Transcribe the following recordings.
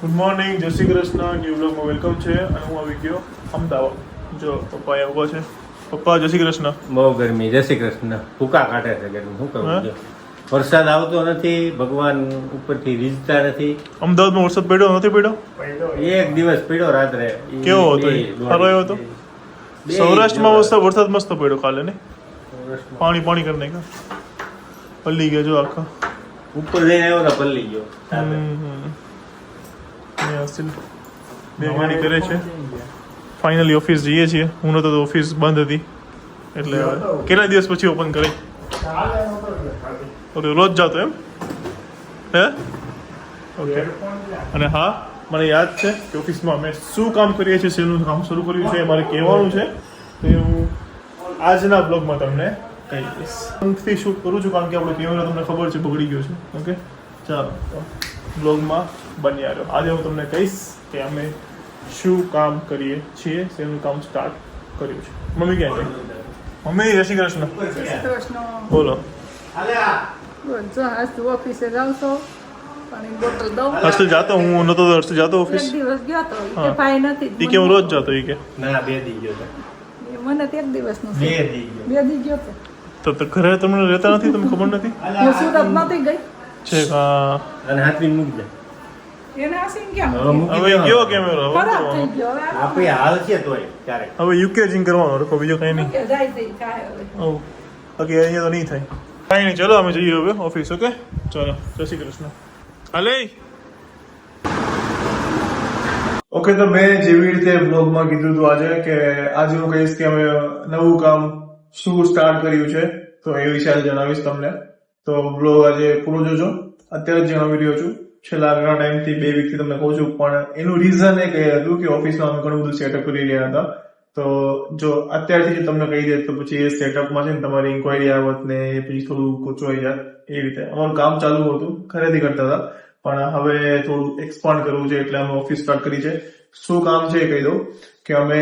Good morning, જય Shri Krishna. New બ્લોગમાં welcome છે અને હું આવી ગયો અમદાવાદ. જો પપ્પા અહીંયા ઊભા છે. પપ્પા જય શ્રી કૃષ્ણ. બહુ ગરમી, જય શ્રી કૃષ્ણ. ભૂકા કાઢે છે ગરમી. શું કરું? વરસાદ આવતો નથી, ભગવાન ઉપરથી રીઝતા નથી. અમદાવાદમાં વરસાદ પડ્યો નથી પડ્યો? એક દિવસ પડ્યો રાત્રે. કેવો હતો? સારો આવ્યો હતો. સૌરાષ્ટ્રમાં વરસાદ મસ્ત પડ્યો કાલે ને. પાણી પાણી કરી નાખ્યા, પલ્લી ગયા જો આખા. ઉપર જઈને આવ્યો તો પલ્લી ગયો. બે ગાડી કરે છે. ફાઇનલી ઓફિસ જઈએ છીએ. હું નતો તો ઓફિસ બંધ હતી, એટલે કેટલા દિવસ પછી ઓપન કરી. રોજ જાતો એમ હે? ઓકે. અને હા, મને યાદ છે કે ઓફિસમાં અમે શું કામ કરીએ છીએ, શેનું કામ શરૂ કર્યું છે, મારે કહેવાનું છે. તો હું આજના બ્લોગમાં તમને કહીશ. અંતથી શૂટ કરું છું કારણ કે આપણો કેમેરા તમને ખબર છે બગડી ગયો છે. ઓકે, ચાલો બ્લોગમાં બન્યા રહ્યો. આજે હું તમને કહીશ કે અમે શું કામ કરીએ છીએ, શેનું કામ સ્ટાર્ટ કર્યું છે. મમ્મી ક્યાં છે? મમ્મી જય શ્રી કૃષ્ણ. બોલો. ઓફિસે જાઉં છો પાણી બોટલ દઉં. હર્ષલ જાતો, હું નતો તો હર્ષલ જાતો ઓફિસ. એક દિવસ ગયો તો કે ભાઈ નથી. ઈ કે હું રોજ જાતો. ઈ કે ના, 2 દી ગયો તો. મને તો એક દિવસ નું 2 દી ગયો. 2 દી ગયો તો ઘરે તમને રહેતા નથી, તમને ખબર નથી? હું સુરત નથી ગઈ. છે હા. અને હાથવી મૂકી દે. એને આસીન કેમ હવે મૂકી હવે દેવાનો. ગયો કેમેરો હવે ખરાબ થઈ કરવાનો. ગયો હવે આપણે હાલ છે તોય ક્યારેક. હવે યુકે જીંગ કરવાનો રખો, બીજો કઈ નહીં. કે જાય તે કાય હવે ઓ બાકી અહીંયા તો નહીં થાય. કઈ નહીં, ચલો અમે જઈએ હવે ઓફિસ. ઓકે, ચલો, જય શ્રી કૃષ્ણ. હાલે. ઓકે, તો મેં જેવી રીતે બ્લોગમાં કીધું હતું આજે હું કહીશ કે અમે નવું કામ શું સ્ટાર્ટ કર્યું છે, તો એ વિશે આજે જણાવીશ તમને. તો બ્લોગ આજે પૂરો જોજો. અત્યારે જ જણાવી રહ્યો છું, છેલ્લા ઘણા ટાઈમથી 2 વીકથી તમને કહું છું, પણ એનું રીઝન એ કહે હતું કે ઓફિસમાં અમે ઘણું બધું સેટઅપ કરી રહ્યા હતા. તો જો અત્યારથી જ તમને કહી દે તો પછી એ સેટઅપમાં છે ને તમારી ઇન્ક્વાયરી આવત ને એ પછી થોડું કોચવાઈ જાય. એ રીતે અમારું કામ ચાલુ હતું, ખરીદી કરતા હતા, પણ હવે થોડું એક્સપાન્ડ કરવું છે એટલે અમે ઓફિસ સ્ટાર્ટ કરી છે. શું કામ છે એ કહી દઉં કે અમે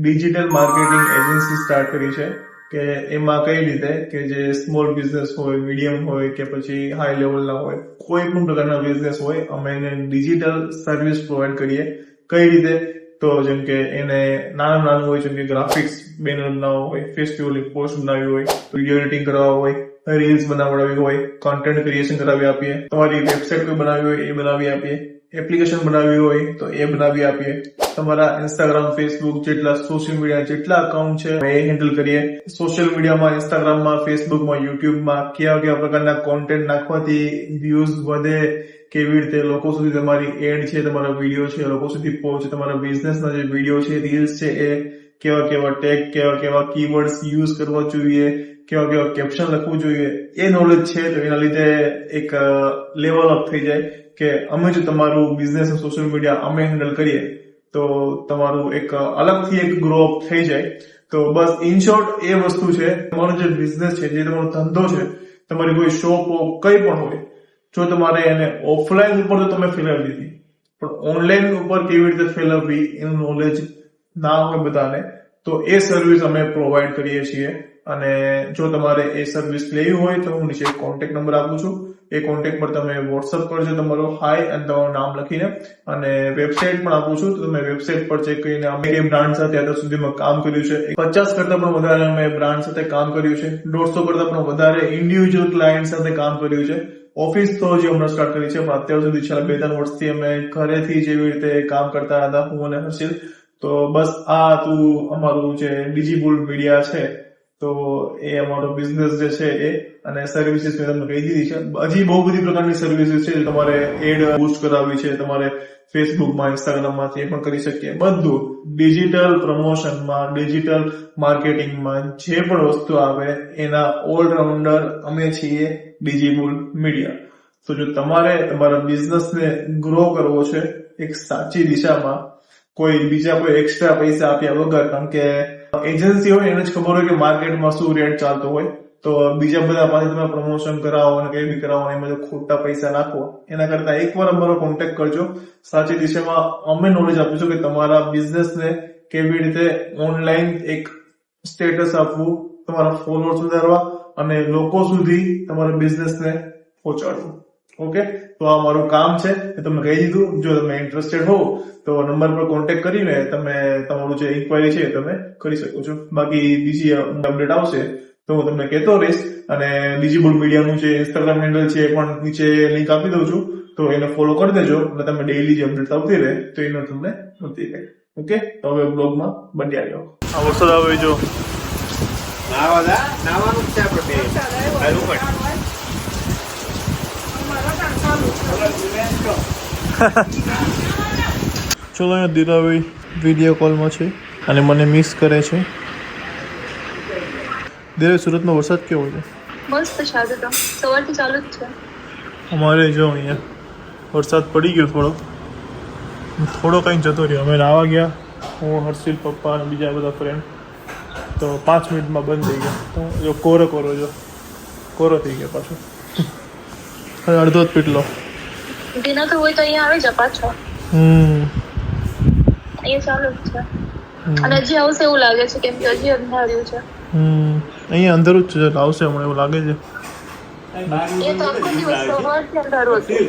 ડિજિટલ માર્કેટિંગ એજન્સી સ્ટાર્ટ કરી છે. કે એમાં કઈ રીતે કે જે સ્મોલ બિઝનેસ હોય, મીડિયમ હોય કે પછી હાઈ લેવલના હોય, કોઈ પણ પ્રકારના બિઝનેસ હોય, અમે એને ડિજિટલ સર્વિસ પ્રોવાઈડ કરીએ. કઈ રીતે? તો જેમ કે એને નાનું હોય, જેમ કે ગ્રાફિક્સ બેનર બનાવવા હોય, ફેસ્ટિવલ પોસ્ટ બનાવવી હોય, વિડીયો એડિટિંગ કરવા હોય, રીલ્સ બનાવડાવી હોય, કોન્ટેન્ટ ક્રિએશન કરાવી આપીએ, તમારી વેબસાઇટ કોઈ બનાવવી હોય એ બનાવી આપીએ, એપ્લિકેશન બનાવવી હોય તો એ બનાવી આપીએ, તમારા ઇન્સ્ટાગ્રામ, ફેસબુક જેટલા સોશિયલ મીડિયા જેટલા અકાઉન્ટ છે એ હેન્ડલ કરીએ. સોશિયલ મીડિયામાં, ઇન્સ્ટાગ્રામમાં, ફેસબુકમાં, યુટ્યુબમાં કેવા પ્રકારના કોન્ટેન્ટ નાખવાથી વ્યૂઝ વધે, કેવી રીતે લોકો સુધી તમારી એડ છે, તમારા વિડીયો છે લોકો સુધી પહોંચે, તમારા બિઝનેસના જે વિડીયો છે, રીલ્સ છે, એ કેવા ટેગ, કેવા કીવર્ડ્સ યુઝ કરવા જોઈએ, કેવા કેપ્શન લખવું જોઈએ, એ નોલેજ છે. તો એના લીધે એક લેવલ અપ થઈ જાય કે અમે જો તમારું બિઝનેસ સોશિયલ મીડિયા અમે હેન્ડલ કરીએ તો તમારું એક અલગથી એક ગ્રો અપ થઈ જાય. તો બસ ઇન શોર્ટ એ વસ્તુ છે. તમારો જે બિઝનેસ છે, જે તમારો ધંધો છે, તમારી કોઈ શોપ હો, કઈ પણ હોય, જો તમારે એને ઓફલાઈન ઉપર તો તમે ફેલાવી દીધી, પણ ઓનલાઈન ઉપર કેવી રીતે ફેલાવવી એનું નોલેજ ના હોય બધાને, તો એ સર્વિસ અમે પ્રોવાઈડ કરીએ છીએ. અને જો તમારે એ સર્વિસ લેવી હોય તો હું નીચે કોન્ટેક્ટ નંબર આપું છું. એ કોન્ટેક્ટ પર તમે વોટ્સઅપ કરજો તમારો હાય અને તમારું નામ લખીને, અને વેબસાઇટ પણ આપું છું. તો તમે વેબસાઇટ પર ચેક કરીને અમે એ બ્રાન્ડ સાથે અત્યાર સુધીમાં કામ કર્યું છે. 50 કરતા પણ વધારે અમે બ્રાન્ડ સાથે કામ કર્યું છે. 150 કરતા પણ વધારે ઇન્ડિવિજ્યુઅલ ક્લાયન્ટ સાથે કામ કર્યું છે. ઓફિસ તો જે હમણાં સ્ટાર્ટ કરી છે, પણ અત્યાર સુધી છેલ્લા 2-3 વર્ષથી અમે ઘરેથી જેવી રીતે કામ કરતા હતા, હું અને હર્ષિલ. તો બસ આ હતું અમારું જે ડિજિબુલ મીડિયા છે. તો એ અમારો બિઝનેસ જે છે એ, અને સર્વિસીસ મેં તમને કહી દીધી છે. હજી બહુ બધી પ્રકારની સર્વિસીસ છે. તમારે એડ બૂસ્ટ કરાવવી છે, તમારે ફેસબુકમાં, ઇન્સ્ટાગ્રામમાં, એ પણ કરી શકીએ. બધું ડિજિટલ પ્રમોશનમાં, ડિજિટલ માર્કેટિંગમાં જે પણ વસ્તુ આવે એના ઓલરાઉન્ડર અમે છીએ ડિજિબુલ મીડિયા. તો જો તમારે તમારા બિઝનેસને ગ્રો કરવો છે એક સાચી દિશામાં, કોઈ એક્સ્ટ્રા પૈસા આપ્યા વગર, કારણ કે એજન્સી હોય એને જ ખબર હોય કે માર્કેટમાં શું રેટ ચાલતો હોય, તો બીજા બધા પાસે તમે પ્રમોશન કરાવો અને કઈ બી કરાવો, એમાં જો ખોટા પૈસા નાખો એના કરતા એકવાર અમારો કોન્ટેક્ટ કરજો. સાચી દિશામાં અમે નોલેજ આપીશું કે તમારા બિઝનેસને કેવી રીતે ઓનલાઈન એક સ્ટેટસ આપવું, તમારા ફોલોઅર્સ વધારવા અને લોકો સુધી તમારા બિઝનેસને પહોંચાડવું. ઓકે, તો આ મારું કામ છે એ તમને કહી દીધું. જો તમે ઇન્ટરેસ્ટેડ હો તો નંબર પર કોન્ટેક્ટ કરીને તમે તમારું જે ઇન્ક્વાયરી છે એ તમે કરી શકો છો. બાકી બીજી અપડેટ આવશે તો હું તમને કહેતો રહીશ. અને ડિજિબોલ મીડિયાનું જે ઇન્સ્ટાગ્રામ હેન્ડલ છે એ પણ નીચે લિંક આપી દઉં છું, તો એને ફોલો કરી દેજો એટલે તમે ડેઈલી જે અપડેટ આવતી રહે તો એનો તમને મળતી રહે. ઓકે, તો હવે બ્લોગમાં બન્યા રહ્યો. આ વરસાદ આવે જો નાવાનું જ છે આપણે બે. વરસાદ આવ્યો. હારું પણ. અમારા કામ ચાલુ છે. ચલો, અહીંયા દીરાભાઈ વિડીયો કોલમાં છે અને મને મિસ કરે છે. દીરાભાઈ, સુરતમાં વરસાદ કેવો છે? મસ્ત છે આજે તો સવારથી ચાલુ જ છે. અમારે જો અહીંયા વરસાદ પડી ગયો થોડો કંઈ જતો રહ્યો. અમે નાવા ગયા, હું, હર્ષિલ, પપ્પા અને બીજા બધા ફ્રેન્ડ, તો 5 મિનિટમાં બંધ થઈ ગયા. તો જો કોરો થઈ ગયો પાછો. હવે અડધો જ પીટલો. દિના તો હોય તો અહીંયા આવી જા પાછો. અહીંયા ચાલુ જ છે અને હજી આવશે એવું લાગે છે કેમ કે હજી અંધાર્યું છે. અહીંયા અંધારું જ છે, એટલે આવશે હમણાં એવું લાગે છે. એ તો આખો દિવસ સવારથી અંધારું હતું.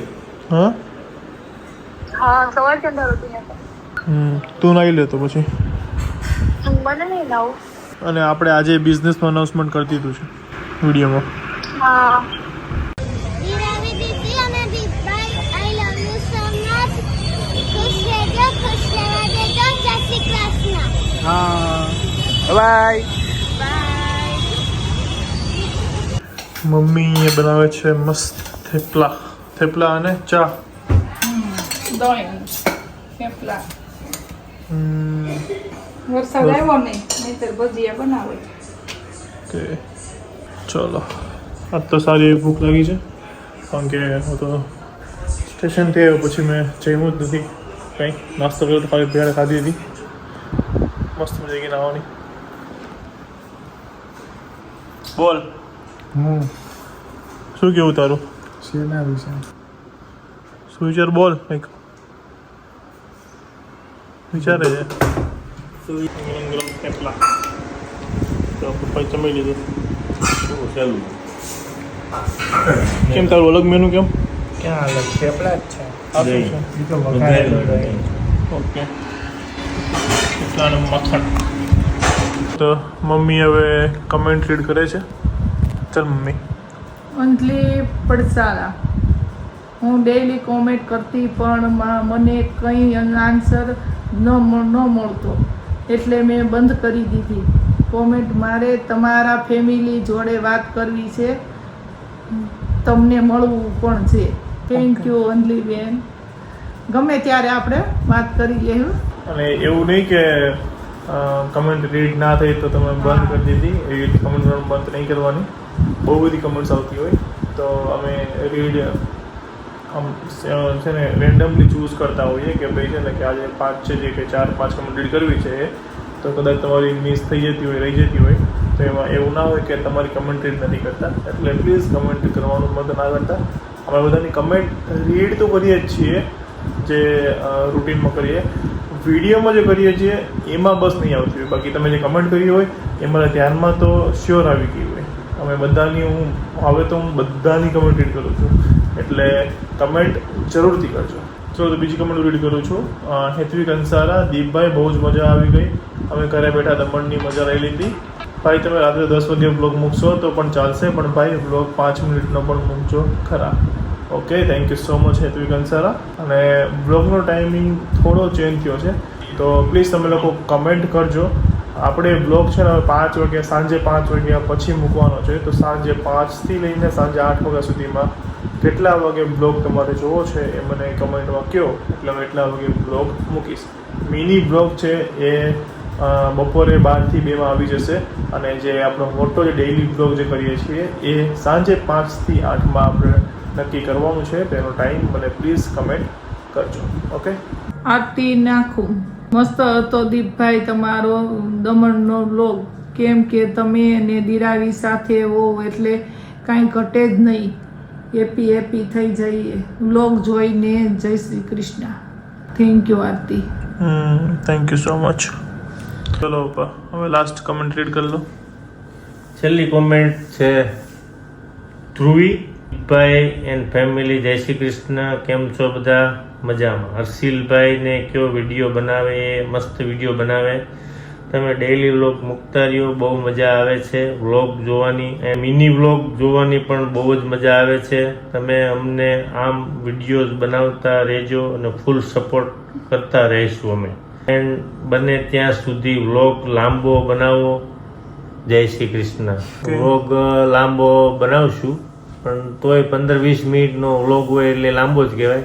હા, સવારથી અંધારું હતું અહીંયા તું નાઈ લે તો પછી. તો મને નહીં લાવું. અને આપણે આજે બિઝનેસનું અનાઉન્સમેન્ટ કરી દીધું છે વિડીયોમાં. હા Diravi Didi અને Deepbhai, I love you so much. ખુશ રહેજો, ખુશ રહેવા દેજો. જય શ્રી કૃષ્ણ. બાય. મમ્મી એ બનાવે છે મસ્ત થેપલા અને ચા. દહીં, થેપલા. વરસાદ આવ્યો નહીતર ભજીયા બનાવે. ઓકે, ચલો. આજ તો સારી એવી ભૂખ લાગી છે, કારણ કે હું તો સ્ટેશનથી આવ્યો પછી મેં જમ્યું જ નથી કંઈ. નાસ્તો કર્યો તો ખાલી ભેળ ખાધી હતી. મસ્ત મજા આવી ગઈ નાવાની. બોલ, શું કેવું તારું? શેના વિશે? શું વિચાર? બોલ કંઈક વિચારે છે. થેપલા તો પપ્પાએ જમી લીધું. કેમ તારું અલગ મેનુ કેમ? ક્યાં અલગ થેપલા જ છે. આ શું છે? એ તો વઘારેલું દહીં. ઓકે, એટલાનું મખણ. તો મમ્મી હવે કમેન્ટ રીડ કરે છે. ચાલ મમ્મી. અંજલિ પડસાલા, હું ડેઈલી કોમેન્ટ કરતી પણ મને કંઈ આન્સર ન મળતો એટલે મેં બંધ કરી દીધી કોમેન્ટ. મારે તમારા ફેમિલી જોડે વાત કરવી છે, તમને મળવું પણ છે. Thank you Anjaliben. ગમે ત્યારે આપણે વાત કરી લેવું. અને એવું નહીં કે કમેન્ટ રીડ ના થઈ તો તમે બંધ કરી દીધી. એવી રીતે કમેન્ટ બંધ નહીં કરવાની. બહુ બધી કમેન્ટ્સ આવતી હોય તો અમે રીડ છે ને રેન્ડમલી ચૂઝ કરતા હોઈએ કે ભાઈ છે ને કે આજે 5 છે જે કે 4-5 કમેન્ટ રીડ કરવી છે, તો કદાચ તમારી મિસ થઈ જતી હોય, રહી જતી હોય, તો એમાં એવું ના હોય કે તમારી કમેન્ટ રીડ નથી કરતા. એટલે પ્લીઝ કમેન્ટ કરવાનું બંધ ના કરતા. અમે બધાની કમેન્ટ રીડ તો કરીએ જ છીએ, જે રૂટીનમાં કરીએ. વિડીયોમાં જે કરીએ છીએ એમાં બસ નહીં આવતી હોય. બાકી તમે જે કમેન્ટ કરી હોય એમાં ધ્યાનમાં તો શ્યોર આવી ગઈ હોય. અમે બધાની હવે તો હું બધાની કમેન્ટ રીડ કરું છું, એટલે કમેન્ટ જરૂરથી કરજો. ચલો, તો બીજી કમેન્ટ રીડ કરું છું. હેતવી કંસારા, દીપભાઈ બહુ જ મજા આવી ગઈ. અમે ઘરે બેઠા દમણની મજા લઈ લીધી. ભાઈ તમે રાત્રે 10 વાગે બ્લોગ મૂકશો તો પણ ચાલશે, પણ ભાઈ બ્લોગ 5 મિનિટનો પણ મૂકજો ખરા. Okay, thank you so much Hetvi Kansara. અને બ્લોગનો ટાઈમિંગ થોડો ચેન્જ થયો છે, તો પ્લીઝ તમે લોકો કમેન્ટ કરજો. આપણે બ્લોગ છે ને 5 વાગ્યા, સાંજે 5 વાગ્યા પછી મૂકવાનો છે. તો સાંજે 5થી લઈને સાંજે 8 વાગ્યા સુધીમાં કેટલા વાગે બ્લોગ તમારે જોવો છે એ મને કમેન્ટમાં કહો, એટલે હું એટલા વાગે બ્લોગ મૂકીશ. મિની બ્લોગ છે એ બપોરે 12થી 2માં આવી જશે, અને જે આપણો મોટો જે ડેઇલી બ્લોગ જે કરીએ છીએ એ સાંજે 5થી 8માં આપણે નક્કી કરવાનું છે. તેનો ટાઈમ મને પ્લીઝ કમેન્ટ કરજો. ઓકે, આરતી નાખું. મસ્ત હતો દીપભાઈ તમારો દમણનો વ્લોગ, કેમ કે તમે અને દિરાવી સાથે હો એટલે કાંઈ ઘટે જ નહીં. હેપી થઈ જઈએ વ્લોગ જોઈને. જય Shri Krishna. Thank you Aarti. Thank you so much. ચલો પપ્પા, હવે લાસ્ટ કમેન્ટ રીડ કરી લો. છેલ્લી કોમેન્ટ છે ધ્રુવી ભાઈ એન્ડ ફેમિલી, જય શ્રી કૃષ્ણ. કેમ છો બધા? મજામાં. હર્ષિલભાઈને કયો વિડીયો બનાવે, એ મસ્ત વિડીયો બનાવે. તમે ડેઈલી વ્લોગ મૂકતા રહ્યો, બહુ મજા આવે છે વ્લોગ જોવાની. મિની વ્લોગ જોવાની પણ બહુ જ મજા આવે છે. તમે અમને આમ વિડીયોઝ બનાવતા રહેજો અને ફૂલ સપોર્ટ કરતા રહીશું અમે. એન્ડ બને ત્યાં સુધી વ્લોગ લાંબો બનાવો. જય શ્રી કૃષ્ણ. વ્લોગ લાંબો બનાવશું, પણ તોય 15-20 મિનિટનો વ્લોગ હોય એટલે લાંબો જ કહેવાય.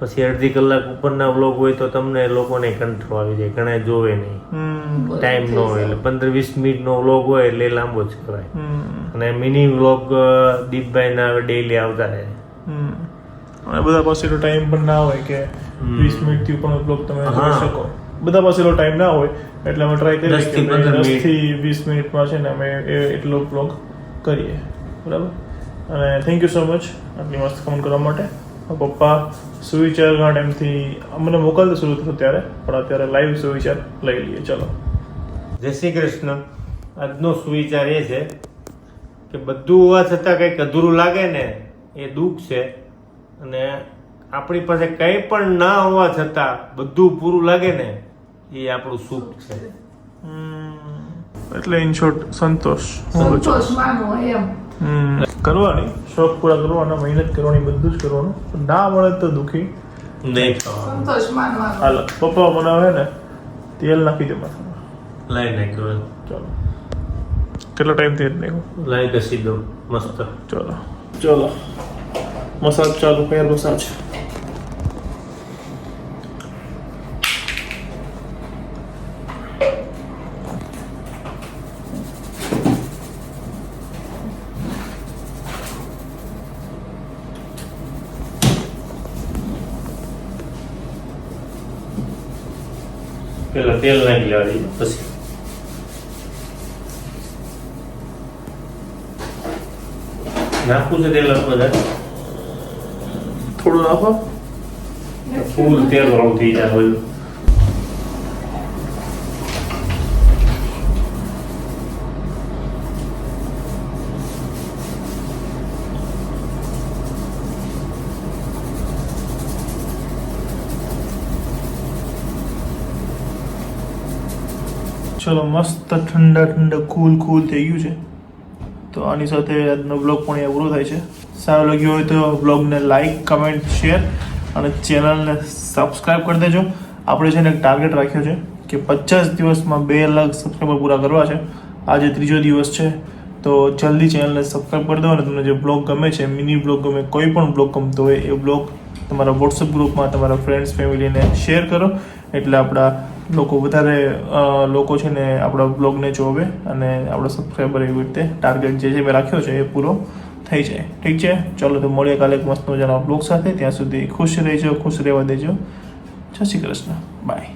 પછી અડધી કલાક ઉપરના વ્લોગ હોય તો તમને લોકોને કંટ્રોલ આવી જાય, ઘણા જોવે નહીં, ટાઈમ ન હોય. એટલે 15-20 મિનિટનો વ્લોગ હોય એટલે લાંબો જ કહેવાય. અને મિની વ્લોગ દીપભાઈના હવે ડેઈલી આવતા રહે. અને બધા પાસે એટલો ટાઈમ પણ ના હોય કે 20 મિનિટથી ઉપરનો બ્લોગ તમે જોઈ શકો. બધા પાસે એટલો ટાઈમ ના હોય એટલે અમે ટ્રાય કરીએ કે 10 થી 20 મિનિટમાં છે ને અમે એટલો બ્લોગ કરીએ. બરાબર. અને થેન્ક યુ સો મચ આટલી મસ્ત કમેન્ટ કરવા માટે. પપ્પા સુવિચાર ઘણા ટાઈમથી અમને મોકલતા શરૂ થયું ત્યારે, પણ અત્યારે લાઈવ સુવિચાર લઈ લઈએ. ચલો. જય શ્રી કૃષ્ણ. આજનો સુવિચાર એ છે કે બધું હોવા છતાં કંઈક અધૂરું લાગે ને એ દુઃખ છે, અને આપણી પાસે કંઈ પણ ના હોવા છતાં બધું પૂરું લાગે ને એ આપણું સુખ છે. એટલે ઇન શોર્ટ સંતોષ માનો એમ. કરવાની, શોખ પૂરા કરવાના, મહેનત કરવાની, બધું જ કરવાનું. ના મળે તો દુઃખી નહીં થવાનું. સંતોષ માનવાનો. હાલો પપ્પા બનાવે ને તેલ નાખી દે માથામાં. લાઈ નાખ્યો. ચલો. કેટલો ટાઈમ થઈ નાખ્યો? લાઈ ઘસી દો મસ્ત. ચલો મસાજ ચાલુ. Hair massage. પેલા તેલ નાખી લેવા દઈએ, પછી નાખવું છે તેલ બધા. થોડું નાખો. ફૂલ તેલ વાળું થઈ જાય બધું. ચલો મસ્ત ઠંડા કૂલ થઈ ગયું છે. તો આની સાથે આજનો બ્લોગ પણ અહીંયા પૂરો થાય છે. સારો લાગ્યો હોય તો બ્લોગને લાઈક, કમેન્ટ, શેર અને ચેનલને સબસ્ક્રાઈબ કરી દેજો. આપણે છે ને એક ટાર્ગેટ રાખ્યો છે કે 50 દિવસમાં 2 લાખ સબસ્ક્રાઈબર પૂરા કરવા છે. આજે 3જો દિવસ છે, તો જલ્દી ચેનલને સબસ્ક્રાઈબ કરી દો. અને તમને જે બ્લોગ ગમે છે, મિની બ્લોગ ગમે, કોઈ પણ બ્લોગ ગમતો હોય એ બ્લોગ તમારા વોટ્સઅપ ગ્રુપમાં તમારા ફ્રેન્ડ્સ ફેમિલીને શેર કરો, એટલે આપણા લોકો વધારે લોકો છે ને આપણા બ્લોગને જોવે અને આપણા સબસ્ક્રાઈબર એવી રીતે ટાર્ગેટ જે મેં રાખ્યો છે એ પૂરો થઈ જાય. ઠીક છે. ચલો તો મળીએ કાલે એક મસ્ત મજાના બ્લોગ સાથે. ત્યાં સુધી ખુશ રહેજો, ખુશ રહેવા દેજો. જય શ્રી કૃષ્ણ. બાય.